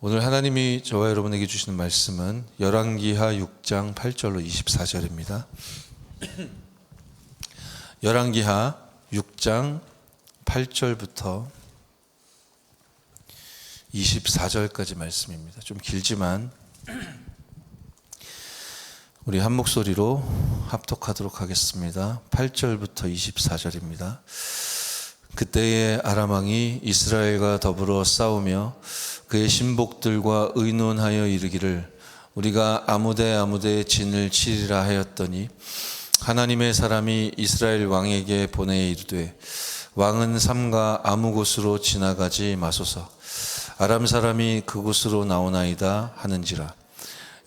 오늘 하나님이 저와 여러분에게 주시는 말씀은 열왕기하 6장 8절로 24절입니다. 열왕기하 6장 8절부터 24절까지 말씀입니다. 좀 길지만 우리 한 목소리로 합독하도록 하겠습니다. 8절부터 24절입니다. 그때에 아람 왕이 이스라엘과 더불어 싸우며 그의 신복들과 의논하여 이르기를 우리가 아무데에 진을 치리라 하였더니 하나님의 사람이 이스라엘 왕에게 보내 이르되 왕은 삼가 아무 곳으로 지나가지 마소서. 아람 사람이 그곳으로 나오나이다 하는지라.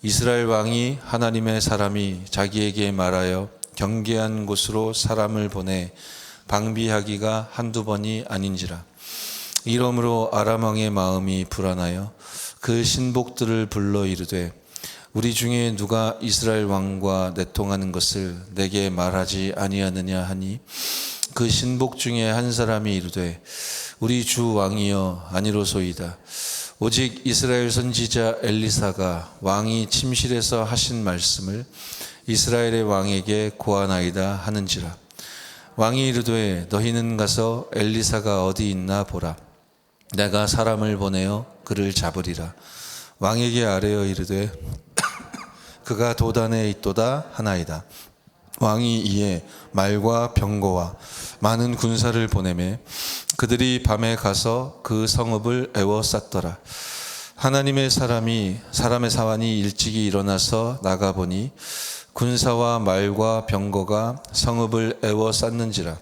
이스라엘 왕이 하나님의 사람이 자기에게 말하여 경계한 곳으로 사람을 보내 방비하기가 한두 번이 아닌지라. 이러므로 아람 왕의 마음이 불안하여 그 신복들을 불러 이르되 우리 중에 누가 이스라엘 왕과 내통하는 것을 내게 말하지 아니하느냐 하니 그 신복 중에 한 사람이 이르되 우리 주 왕이여 아니로소이다. 오직 이스라엘 선지자 엘리사가 왕이 침실에서 하신 말씀을 이스라엘의 왕에게 고하나이다 하는지라. 왕이 이르되 너희는 가서 엘리사가 어디 있나 보라. 내가 사람을 보내어 그를 잡으리라. 왕에게 아뢰어 이르되 그가 도단에 있도다 하나이다. 왕이 이에 말과 병거와 많은 군사를 보내매 그들이 밤에 가서 그 성읍을 에워쌌더라. 하나님의 사람의 사환이 일찍이 일어나서 나가보니 군사와 말과 병거가 성읍을 에워쌌는지라.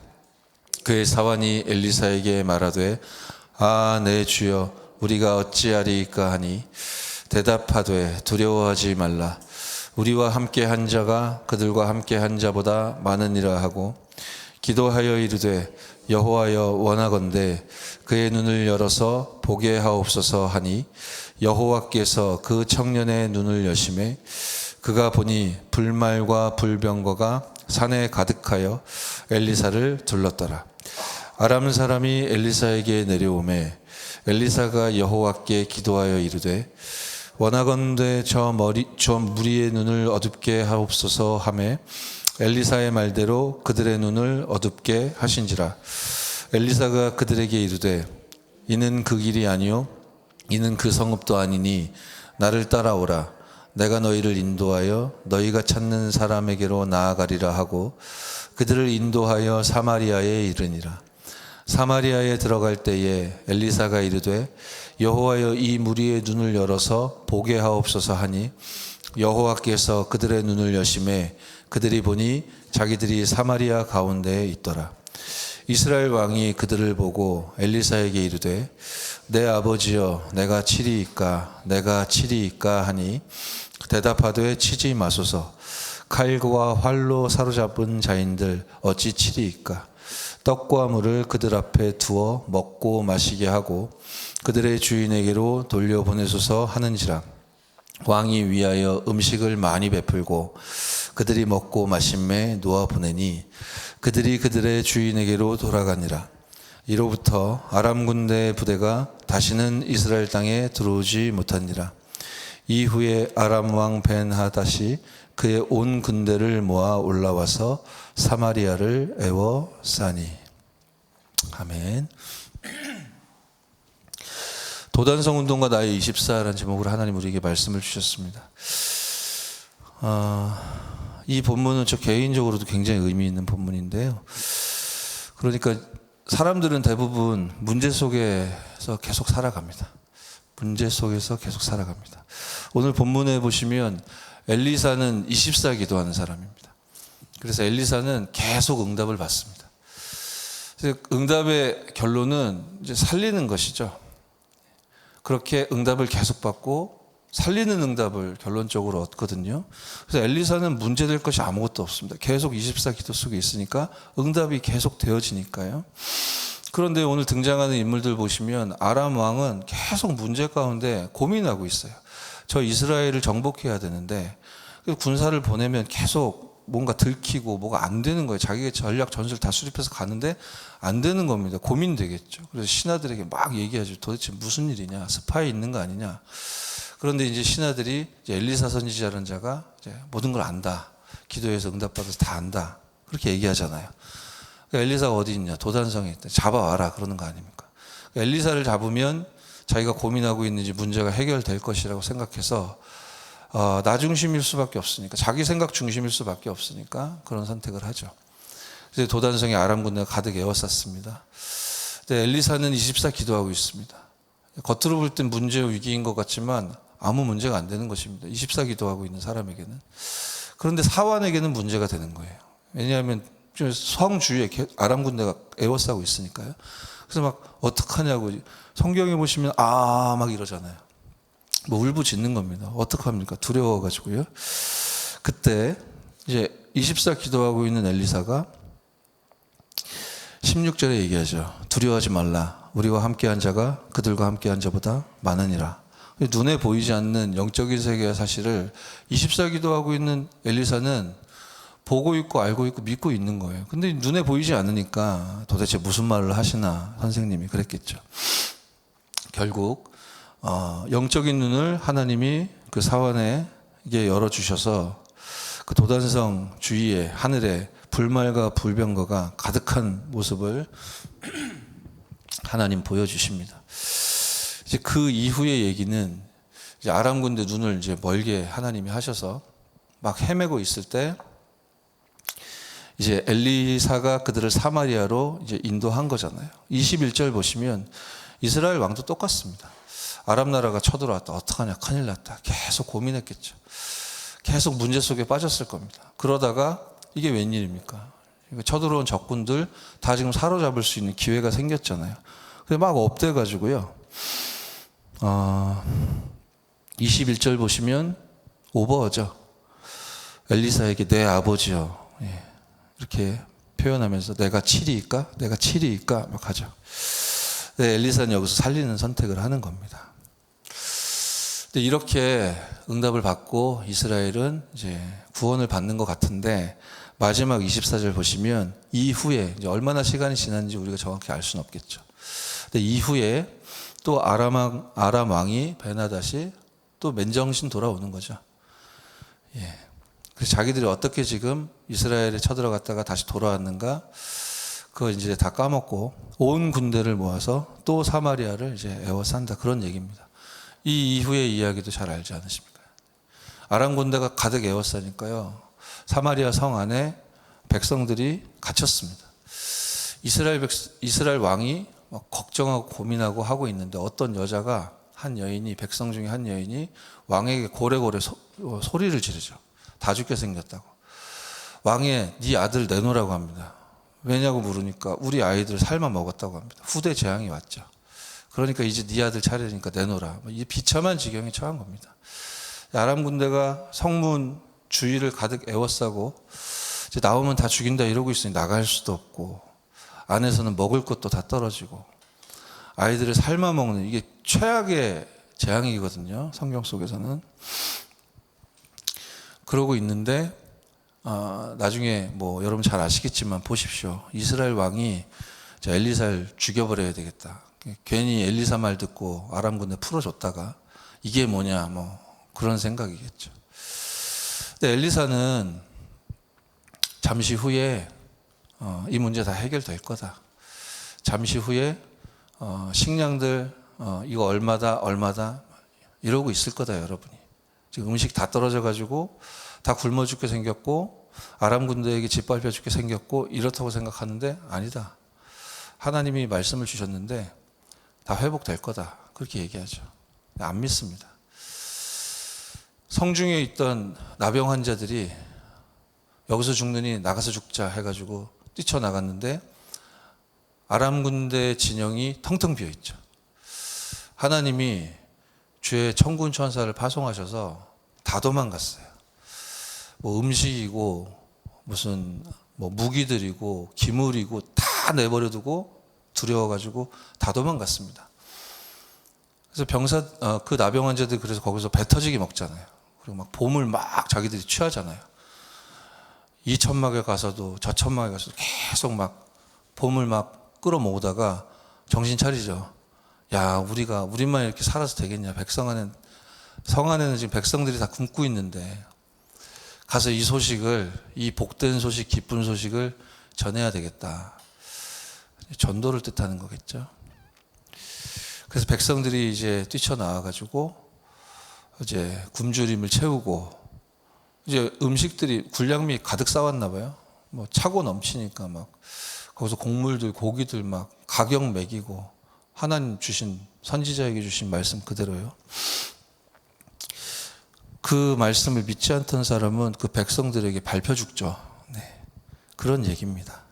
그의 사환이 엘리사에게 말하되 아, 내 주여 우리가 어찌하리이까 하니 대답하되 두려워하지 말라. 우리와 함께 한 자가 그들과 함께 한 자보다 많으니라 하고 기도하여 이르되 여호와여 원하건대 그의 눈을 열어서 보게 하옵소서 하니 여호와께서 그 청년의 눈을 여심해 그가 보니 불말과 불병거가 산에 가득하여 엘리사를 둘렀더라. 아람 사람이 엘리사에게 내려오매 엘리사가 여호와께 기도하여 이르되 원하건대 저 무리의 눈을 어둡게 하옵소서 하매 엘리사의 말대로 그들의 눈을 어둡게 하신지라. 엘리사가 그들에게 이르되 이는 그 길이 아니요 이는 그 성읍도 아니니 나를 따라오라. 내가 너희를 인도하여 너희가 찾는 사람에게로 나아가리라 하고 그들을 인도하여 사마리아에 이르니라. 사마리아에 들어갈 때에 엘리사가 이르되 여호와여 이 무리의 눈을 열어서 보게 하옵소서 하니 여호와께서 그들의 눈을 여심해 그들이 보니 자기들이 사마리아 가운데에 있더라. 이스라엘 왕이 그들을 보고 엘리사에게 이르되 내 아버지여 내가 치리이까 하니 대답하되 치지 마소서. 칼과 활로 사로잡은 자인들 어찌 치리이까. 떡과 물을 그들 앞에 두어 먹고 마시게 하고 그들의 주인에게로 돌려보내소서 하는지라. 왕이 위하여 음식을 많이 베풀고 그들이 먹고 마심에 놓아 보내니 그들이 그들의 주인에게로 돌아가니라. 이로부터 아람 군대의 부대가 다시는 이스라엘 땅에 들어오지 못하니라. 이후에 아람 왕 벤하닷이 그의 온 군대를 모아 올라와서 사마리아를 에워싸니. 아멘. 도단성 운동과 나의 24라는 제목으로 하나님 우리에게 말씀을 주셨습니다. 이 본문은 저 개인적으로도 굉장히 의미 있는 본문인데요. 그러니까 사람들은 대부분 문제 속에서 계속 살아갑니다. 문제 속에서 계속 살아갑니다. 오늘 본문에 보시면 엘리사는 24 기도하는 사람입니다. 그래서 엘리사는 계속 응답을 받습니다. 그래서 응답의 결론은 이제 살리는 것이죠. 그렇게 응답을 계속 받고 살리는 응답을 결론적으로 얻거든요. 그래서 엘리사는 문제될 것이 아무것도 없습니다. 계속 24 기도 속에 있으니까 응답이 계속 되어지니까요. 그런데 오늘 등장하는 인물들 보시면 아람 왕은 계속 문제 가운데 고민하고 있어요. 저 이스라엘을 정복해야 되는데 군사를 보내면 계속 뭔가 들키고 뭐가 안 되는 거예요. 자기가 전략 전술 다 수립해서 가는데 안 되는 겁니다. 고민되겠죠. 그래서 신하들에게 막 얘기하죠. 도대체 무슨 일이냐? 스파이 있는 거 아니냐? 그런데 이제 신하들이 이제 엘리사 선지자라는 자가 이제 모든 걸 안다. 기도해서 응답받아서 다 안다. 그렇게 얘기하잖아요. 그러니까 엘리사가 어디 있냐? 도단성에 있다. 잡아와라. 그러는 거 아닙니까? 그러니까 엘리사를 잡으면 자기가 고민하고 있는지 문제가 해결될 것이라고 생각해서 나 중심일 수밖에 없으니까, 자기 생각 중심일 수밖에 없으니까 그런 선택을 하죠. 그래서 도단성에 아람 군대가 가득 에워쌌습니다. 근데 엘리사는 24 기도하고 있습니다. 겉으로 볼 땐 문제 위기인 것 같지만 아무 문제가 안 되는 것입니다. 24 기도하고 있는 사람에게는. 그런데 사환에게는 문제가 되는 거예요. 왜냐하면 성 주위에 아람 군대가 에워싸고 있으니까요. 그래서 막 어떡하냐고 성경에 보시면 막 이러잖아요. 뭐 울부짖는 겁니다. 어떡합니까? 두려워가지고요. 그때 이제 24 기도하고 있는 엘리사가 16절에 얘기하죠. 두려워하지 말라. 우리와 함께한 자가 그들과 함께한 자보다 많으니라. 눈에 보이지 않는 영적인 세계의 사실을 24 기도하고 있는 엘리사는 보고 있고 알고 있고 믿고 있는 거예요. 근데 눈에 보이지 않으니까 도대체 무슨 말을 하시나 선생님이 그랬겠죠. 결국 영적인 눈을 하나님이 그 사환에게 열어주셔서 그 도단성 주위에 하늘에 불말과 불병거가 가득한 모습을 하나님 보여주십니다. 이제 그 이후의 얘기는 이제 아람 군대 눈을 이제 멀게 하나님이 하셔서 막 헤매고 있을 때 이제 엘리사가 그들을 사마리아로 이제 인도한 거잖아요. 21절 보시면 이스라엘 왕도 똑같습니다. 아람 나라가 쳐들어왔다. 어떡하냐, 큰일 났다. 계속 고민했겠죠. 계속 문제 속에 빠졌을 겁니다. 그러다가 이게 웬일입니까? 쳐들어온 적군들 다 지금 사로잡을 수 있는 기회가 생겼잖아요. 그래서 막 업돼가지고요. 21절 보시면 오버하죠. 엘리사에게 내 아버지여, 이렇게 표현하면서 내가 칠이일까? 내가 칠이일까? 막 하죠. 엘리사는 여기서 살리는 선택을 하는 겁니다. 근데 이렇게 응답을 받고 이스라엘은 이제 구원을 받는 것 같은데 마지막 24절 보시면 이후에 이제 얼마나 시간이 지났는지 우리가 정확히 알 수는 없겠죠. 근데 이후에 또 아람 왕이 베나닷이 또 맨정신 돌아오는 거죠. 그래서 자기들이 어떻게 지금 이스라엘에 쳐들어갔다가 다시 돌아왔는가, 그거 이제 다 까먹고 온 군대를 모아서 또 사마리아를 이제 에워싼다, 그런 얘기입니다. 이 이후의 이야기도 잘 알지 않으십니까? 아람 군대가 가득 에워싸니까요, 사마리아 성 안에 백성들이 갇혔습니다. 이스라엘 왕이 막 걱정하고 고민하고 하고 있는데 어떤 여자가, 한 여인이, 백성 중에 한 여인이 왕에게 고래고래 소리를 지르죠. 다 죽게 생겼다고. 왕의 네 아들 내놓으라고 합니다. 왜냐고 물으니까 우리 아이들 삶아 먹었다고 합니다. 후대 재앙이 왔죠. 그러니까 이제 네 아들 차례니까 내놓으라. 이 비참한 지경에 처한 겁니다. 아람 군대가 성문 주위를 가득 에워싸고 이제 나오면 다 죽인다 이러고 있으니 나갈 수도 없고, 안에서는 먹을 것도 다 떨어지고 아이들을 삶아 먹는, 이게 최악의 재앙이거든요. 성경 속에서는. 그러고 있는데 나중에 뭐 여러분 잘 아시겠지만 보십시오. 이스라엘 왕이 엘리사를 죽여버려야 되겠다. 괜히 엘리사 말 듣고 아람 군대 풀어줬다가 이게 뭐냐, 뭐 그런 생각이겠죠. 근데 엘리사는 잠시 후에 이 문제 다 해결될 거다. 잠시 후에 식량들 이거 얼마다 이러고 있을 거다, 여러분이. 지금 음식 다 떨어져 가지고 다 굶어 죽게 생겼고 아람 군대에게 짓밟혀 죽게 생겼고 이렇다고 생각하는데 아니다. 하나님이 말씀을 주셨는데 다 회복될 거다, 그렇게 얘기하죠. 안 믿습니다. 성중에 있던 나병 환자들이 여기서 죽느니 나가서 죽자 해가지고 뛰쳐나갔는데 아람 군대 진영이 텅텅 비어있죠. 하나님이 주의 천군 천사를 파송하셔서 다 도망갔어요. 뭐 음식이고 무슨 뭐 무기들이고 기물이고 다 내버려두고 두려워가지고 다 도망갔습니다. 그래서 그 나병 환자들이 그래서 거기서 배 터지게 먹잖아요. 그리고 막 봄을 막 자기들이 취하잖아요. 이 천막에 가서도 저 천막에 가서도 계속 막 봄을 막 끌어모으다가 정신 차리죠. 야, 우리만 이렇게 살아서 되겠냐. 성 안에는 지금 백성들이 다 굶고 있는데 가서 이 복된 소식, 기쁜 소식을 전해야 되겠다. 전도를 뜻하는 거겠죠. 그래서 백성들이 이제 뛰쳐나와가지고 이제 굶주림을 채우고 이제 음식들이 군량미 가득 쌓았나 봐요. 뭐 차고 넘치니까 막 거기서 곡물들, 고기들 막 가격 먹이고 하나님 주신 선지자에게 주신 말씀 그대로요. 그 말씀을 믿지 않던 사람은 그 백성들에게 밟혀 죽죠. 네. 그런 얘기입니다.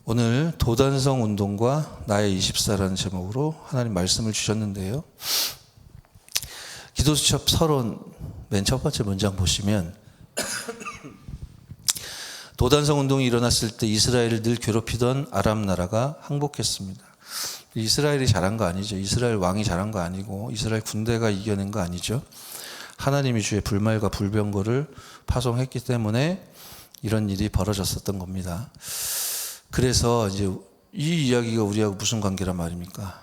오늘 도단성 운동과 나의 24라는 제목으로 하나님 말씀을 주셨는데요. 기도수첩 서론 맨 첫 번째 문장 보시면 도단성 운동이 일어났을 때 이스라엘을 늘 괴롭히던 아람 나라가 항복했습니다. 이스라엘이 잘한 거 아니죠. 이스라엘 왕이 잘한 거 아니고 이스라엘 군대가 이겨낸 거 아니죠. 하나님이 주의 불말과 불병거를 파송했기 때문에 이런 일이 벌어졌었던 겁니다. 그래서 이제 이 이야기가 우리하고 무슨 관계란 말입니까?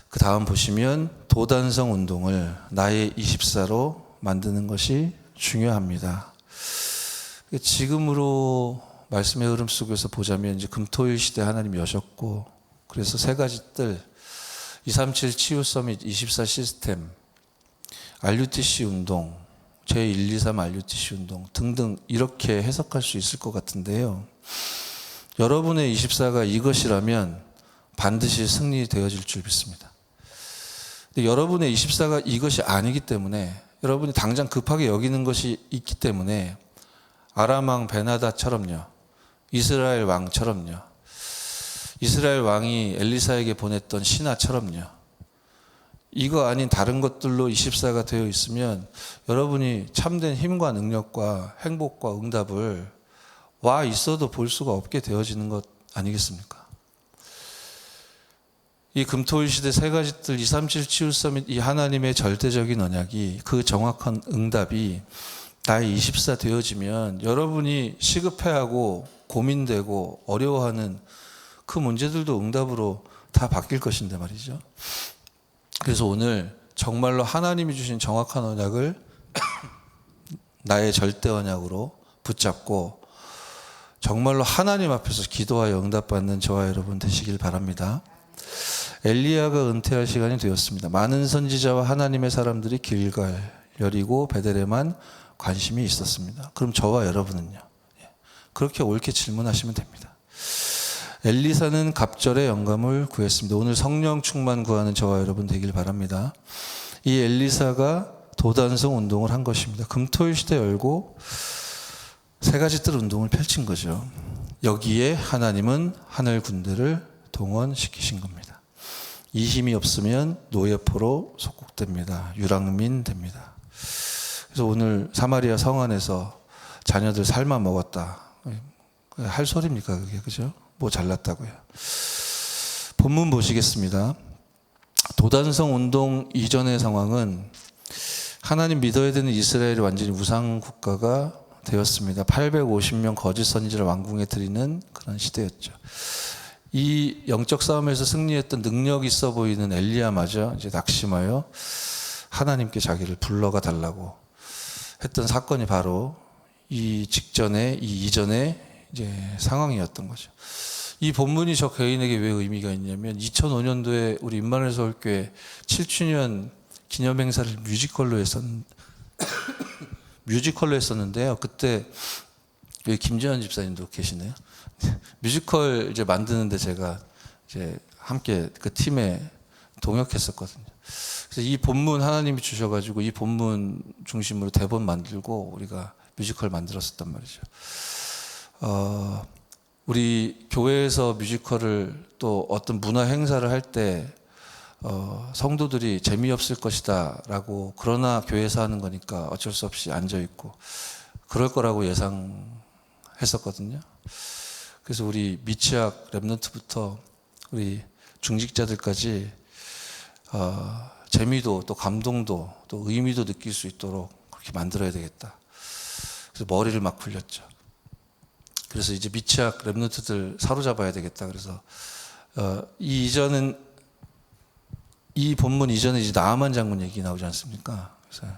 그 다음 보시면 도단성 운동을 나의 24로 만드는 것이 중요합니다. 지금으로 말씀의 흐름 속에서 보자면 이제 금토일 시대 하나님이 여셨고 그래서 세 가지 뜰 237 치유 서밋 24 시스템 RUTC 운동 제123 RUTC 운동 등등 이렇게 해석할 수 있을 것 같은데요. 여러분의 24가 이것이라면 반드시 승리되어질 줄 믿습니다. 근데 여러분의 24가 이것이 아니기 때문에 여러분이 당장 급하게 여기는 것이 있기 때문에 아람 왕 베나다처럼요. 이스라엘 왕처럼요. 이스라엘 왕이 엘리사에게 보냈던 신하처럼요. 이거 아닌 다른 것들로 24가 되어 있으면 여러분이 참된 힘과 능력과 행복과 응답을 와 있어도 볼 수가 없게 되어지는 것 아니겠습니까? 이 금토일 시대 세 가지 뜰 237 치유 서밋 이 하나님의 절대적인 언약이 그 정확한 응답이 나의 24 되어지면 여러분이 시급해하고 고민되고 어려워하는 그 문제들도 응답으로 다 바뀔 것인데 말이죠. 그래서 오늘 정말로 하나님이 주신 정확한 언약을 나의 절대 언약으로 붙잡고 정말로 하나님 앞에서 기도하여 응답받는 저와 여러분 되시길 바랍니다. 엘리야가 은퇴할 시간이 되었습니다. 많은 선지자와 하나님의 사람들이 길갈, 여리고, 베델에만 관심이 있었습니다. 그럼 저와 여러분은요? 그렇게 옳게 질문하시면 됩니다. 엘리사는 갑절의 영감을 구했습니다. 오늘 성령 충만 구하는 저와 여러분 되길 바랍니다. 이 엘리사가 도단성 운동을 한 것입니다. 금토일 시대 열고 세 가지 뜰 운동을 펼친 거죠. 여기에 하나님은 하늘 군대를 동원시키신 겁니다. 이 힘이 없으면 노예포로 속국됩니다. 유랑민 됩니다. 그래서 오늘 사마리아 성 안에서 자녀들 삶아 먹었다. 할 소리입니까 그게, 그죠? 뭐 잘났다고요. 본문 보시겠습니다. 도단성 운동 이전의 상황은 하나님 믿어야 되는 이스라엘이 완전히 우상 국가가 되었습니다. 850명 거짓 선지자를 왕궁에 들이는 그런 시대였죠. 이 영적 싸움에서 승리했던 능력 있어 보이는 엘리야마저 이제 낙심하여 하나님께 자기를 불러가 달라고 했던 사건이 바로 이 이전의 이제 상황이었던 거죠. 이 본문이 저 개인에게 왜 의미가 있냐면 2005년도에 우리 임마누엘 서울교회 7주년 기념행사를 뮤지컬로 했었는데요. 그때 여기 김지현 집사님도 계시네요. 뮤지컬 이제 만드는데 제가 이제 함께 그 팀에 동역했었거든요. 그래서 이 본문 하나님이 주셔가지고 이 본문 중심으로 대본 만들고 우리가 뮤지컬 만들었었단 말이죠. 우리 교회에서 뮤지컬을 또 어떤 문화 행사를 할 때 성도들이 재미없을 것이다 라고 그러나 교회에서 하는 거니까 어쩔 수 없이 앉아있고 그럴 거라고 예상했었거든요. 그래서 우리 미취학 랩런트부터 우리 중직자들까지 재미도 또 감동도 또 의미도 느낄 수 있도록 그렇게 만들어야 되겠다. 그래서 머리를 막 굴렸죠. 그래서 이제 미취학 랩런트들 사로잡아야 되겠다. 그래서 이 본문 이전에 이제 나아만 장군 얘기 나오지 않습니까? 그래서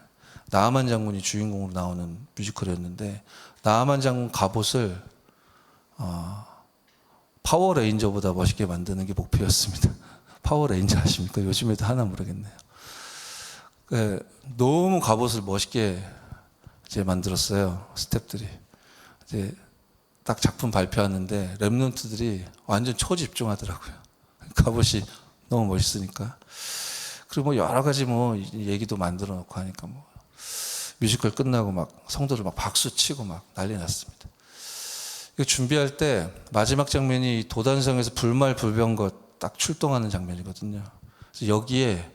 나아만 장군이 주인공으로 나오는 뮤지컬이었는데 나아만 장군 갑옷을 파워레인저보다 멋있게 만드는 게 목표였습니다. 파워레인저 아십니까? 요즘에도 하나 모르겠네요. 너무 갑옷을 멋있게 이제 만들었어요. 스태프들이. 이제 딱 작품 발표하는데 랩런트들이 완전 초집중하더라고요. 갑옷이 너무 멋있으니까. 그리고 뭐 여러 가지 뭐 얘기도 만들어 놓고 하니까 뭐 뮤지컬 끝나고 막 성도들 막 박수 치고 막 난리 났습니다. 이거 준비할 때 마지막 장면이 도단성에서 불말불병거 딱 출동하는 장면이거든요. 그래서 여기에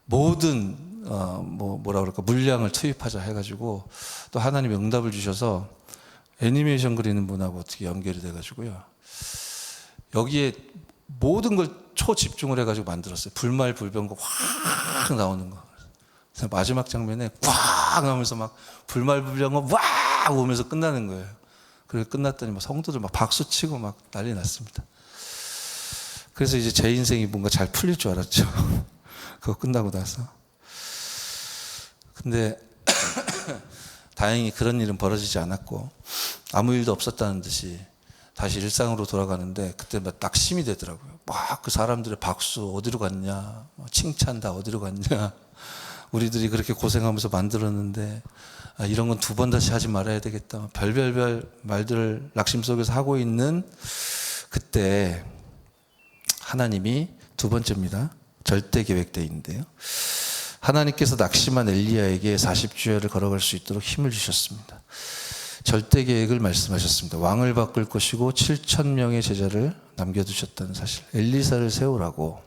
모든 뭐라 그럴까 물량을 투입하자 해가지고 또 하나님 응답을 주셔서 애니메이션 그리는 분하고 어떻게 연결이 돼가지고요. 여기에 모든 걸 초집중을 해가지고 만들었어요. 불말불병거 확 나오는 거. 그래서 마지막 장면에 꽉 하면서 막 불말불병거 와 오면서 끝나는 거예요. 그리고 끝났더니 막 성도들 막 박수 치고 막 난리 났습니다. 그래서 이제 제 인생이 뭔가 잘 풀릴 줄 알았죠. 그거 끝나고 나서. 근데 다행히 그런 일은 벌어지지 않았고 아무 일도 없었다는 듯이 다시 일상으로 돌아가는데 그때 막 낙심이 되더라고요. 막 그 사람들의 박수 어디로 갔냐, 칭찬 다 어디로 갔냐. 우리들이 그렇게 고생하면서 만들었는데 이런 건 두 번 다시 하지 말아야 되겠다. 별별별 말들을 낙심 속에서 하고 있는 그때 하나님이 두 번째입니다. 절대 계획대인데요. 하나님께서 낙심한 엘리야에게 40주야를 걸어갈 수 있도록 힘을 주셨습니다. 절대 계획을 말씀하셨습니다. 왕을 바꿀 것이고 7,000명의 제자를 남겨두셨다는 사실. 엘리사를 세우라고.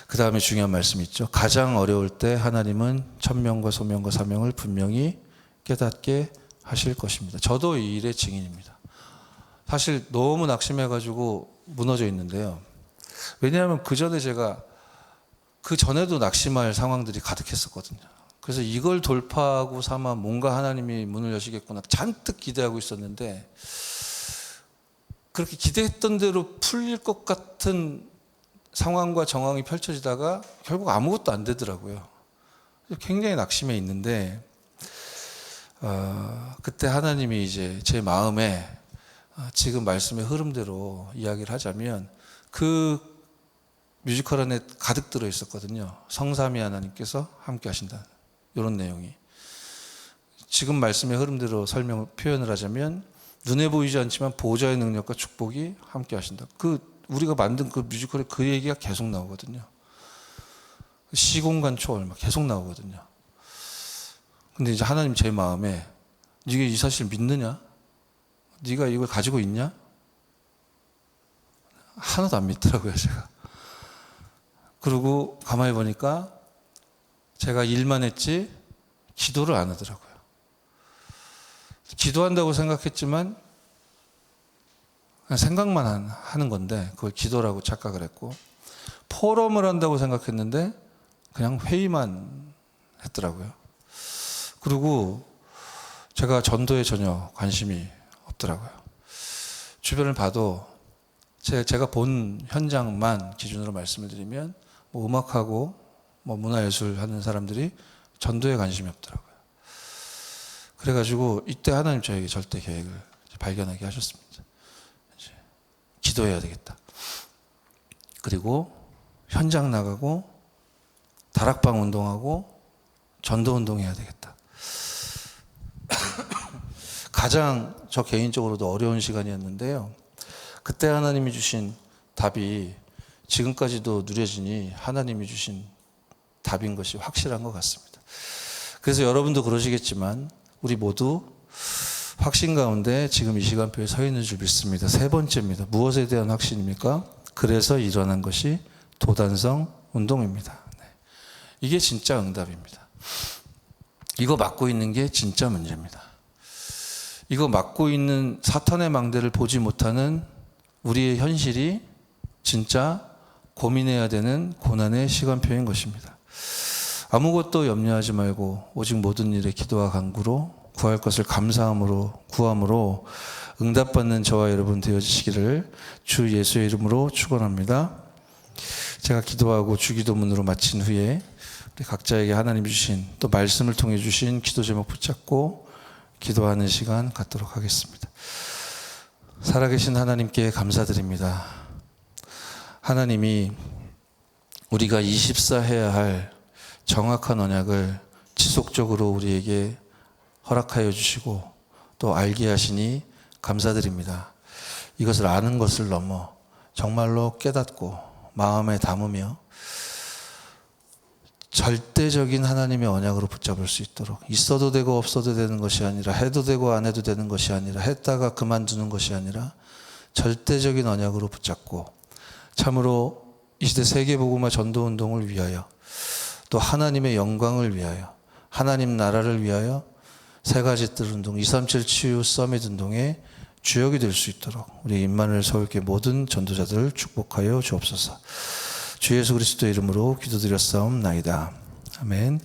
그 다음에 중요한 말씀이 있죠. 가장 어려울 때 하나님은 천명과 소명과 사명을 분명히 깨닫게 하실 것입니다. 저도 이 일의 증인입니다. 사실 너무 낙심해가지고 무너져 있는데요. 왜냐하면 그 전에 제가 그 전에도 낙심할 상황들이 가득했었거든요. 그래서 이걸 돌파하고 삼아 뭔가 하나님이 문을 여시겠구나 잔뜩 기대하고 있었는데 그렇게 기대했던 대로 풀릴 것 같은 상황과 정황이 펼쳐지다가 결국 아무것도 안 되더라고요. 굉장히 낙심해 있는데 그때 하나님이 이제 제 마음에 지금 말씀의 흐름대로 이야기를 하자면 그 뮤지컬 안에 가득 들어 있었거든요. 성삼위 하나님께서 함께 하신다. 이런 내용이. 지금 말씀의 흐름대로 표현을 하자면 눈에 보이지 않지만 보좌의 능력과 축복이 함께 하신다. 우리가 만든 그 뮤지컬에 그 얘기가 계속 나오거든요. 시공간 초월 막 계속 나오거든요. 근데 이제 하나님 제 마음에 네가 이 사실 믿느냐? 네가 이걸 가지고 있냐? 하나도 안 믿더라고요, 제가. 그리고 가만히 보니까 제가 일만 했지 기도를 안 하더라고요. 기도한다고 생각했지만 그냥 생각만 하는 건데 그걸 기도라고 착각을 했고 포럼을 한다고 생각했는데 그냥 회의만 했더라고요. 그리고 제가 전도에 전혀 관심이 없더라고요. 주변을 봐도 제가 본 현장만 기준으로 말씀을 드리면 뭐 음악하고 뭐 문화예술 하는 사람들이 전도에 관심이 없더라고요. 그래가지고 이때 하나님 저에게 절대 계획을 발견하게 하셨습니다. 이제 기도해야 되겠다. 그리고 현장 나가고 다락방 운동하고 전도 운동해야 되겠다. 가장 저 개인적으로도 어려운 시간이었는데요. 그때 하나님이 주신 답이 지금까지도 누려지니 하나님이 주신 답인 것이 확실한 것 같습니다. 그래서 여러분도 그러시겠지만 우리 모두 확신 가운데 지금 이 시간표에 서 있는 줄 믿습니다. 세 번째입니다. 무엇에 대한 확신입니까? 그래서 일어난 것이 도단성 운동입니다. 네. 이게 진짜 응답입니다. 이거 막고 있는 게 진짜 문제입니다. 이거 막고 있는 사탄의 망대를 보지 못하는 우리의 현실이 진짜 고민해야 되는 고난의 시간표인 것입니다. 아무것도 염려하지 말고 오직 모든 일에 기도와 간구로 구할 것을 구함으로 응답받는 저와 여러분 되어지시기를 주 예수의 이름으로 축원합니다. 제가 기도하고 주기도문으로 마친 후에 우리 각자에게 하나님 주신 또 말씀을 통해 주신 기도 제목 붙잡고 기도하는 시간 갖도록 하겠습니다. 살아계신 하나님께 감사드립니다. 하나님이 우리가 24 해야 할 정확한 언약을 지속적으로 우리에게 허락하여 주시고 또 알게 하시니 감사드립니다. 이것을 아는 것을 넘어 정말로 깨닫고 마음에 담으며 절대적인 하나님의 언약으로 붙잡을 수 있도록, 있어도 되고 없어도 되는 것이 아니라, 해도 되고 안 해도 되는 것이 아니라, 했다가 그만두는 것이 아니라 절대적인 언약으로 붙잡고 참으로 이 시대 세계복음화 전도운동을 위하여 또 하나님의 영광을 위하여, 하나님 나라를 위하여 세 가지 뜰 운동, 237 치유 서밋 운동의 주역이 될 수 있도록 우리 임마누엘 서울교회 모든 전도자들을 축복하여 주옵소서. 주 예수 그리스도의 이름으로 기도드렸사옵나이다. 아멘.